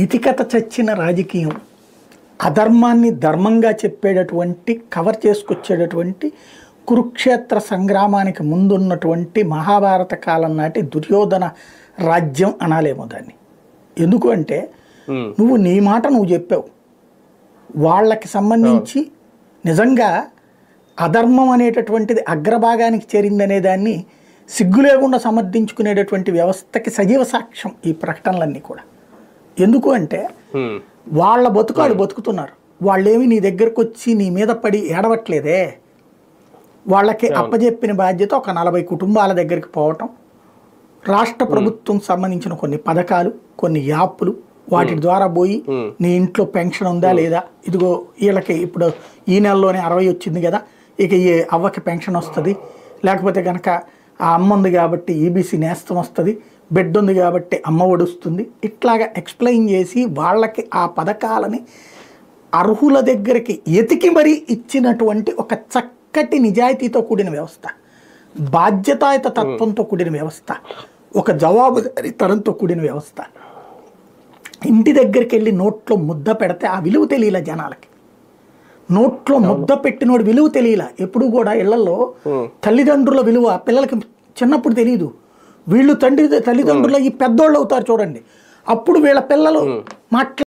ఇతికత చచ్చిన రాజకీయం, అధర్మాన్ని ధర్మంగా చెప్పేటటువంటి, కవర్ చేసుకొచ్చేటటువంటి కురుక్షేత్ర సంగ్రామానికి ముందున్నటువంటి మహాభారత కాలం నాటి దుర్యోధన రాజ్యం అనాలేమో దాన్ని. ఎందుకు అంటే నువ్వు నీ మాట నువ్వు చెప్పావు, వాళ్ళకి సంబంధించి నిజంగా అధర్మం అనేటటువంటిది అగ్రభాగానికి చేరిందనే దాన్ని సిగ్గు లేకుండా సమర్థించుకునేటటువంటి వ్యవస్థకి సజీవ సాక్ష్యం ఈ ప్రకటనలన్నీ కూడా. ఎందుకు అంటే వాళ్ళ బతుకాలు బతుకుతున్నారు, వాళ్ళేమి నీ దగ్గరకు వచ్చి నీ మీద పడి ఏడవట్లేదే. వాళ్ళకి అప్పజెప్పిన బాధ్యత ఒక 40 కుటుంబాల దగ్గరికి పోవటం, రాష్ట్ర ప్రభుత్వం సంబంధించిన కొన్ని పథకాలు, కొన్ని యాప్లు, వాటి ద్వారా పోయి నీ ఇంట్లో పెన్షన్ ఉందా లేదా, ఇదిగో వీళ్ళకి ఇప్పుడు ఈ నెలలోనే 60 వచ్చింది కదా, ఇక ఈ అవ్వకి పెన్షన్ వస్తుంది, లేకపోతే కనుక ఆ అమ్మ ఉంది కాబట్టి ఈబీసీ నేస్తం వస్తుంది, బిడ్డ ఉంది కాబట్టి అమ్మ ఒడుస్తుంది, ఇట్లాగా ఎక్స్ప్లెయిన్ చేసి వాళ్ళకి ఆ పథకాలని అర్హుల దగ్గరికి ఎతికి మరీ ఇచ్చినటువంటి ఒక చక్కటి నిజాయితీతో కూడిన వ్యవస్థ, బాధ్యతాయుత తత్వంతో కూడిన వ్యవస్థ, ఒక జవాబుదారీతనంతో కూడిన వ్యవస్థ. ఇంటి దగ్గరికి వెళ్ళి నోట్లో ముద్ద పెడితే ఆ విలువ తెలియలే జనాలకి. నోట్లో ముద్ద పెట్టినోడు విలువ తెలియలా. ఎప్పుడు కూడా ఇళ్లలో తల్లిదండ్రుల విలువ పిల్లలకి చిన్నప్పుడు తెలియదు. వీళ్ళు తల్లిదండ్రులు ఈ పెద్దోళ్ళు అవుతారు చూడండి, అప్పుడు వీళ్ళ పిల్లలు మాట్లా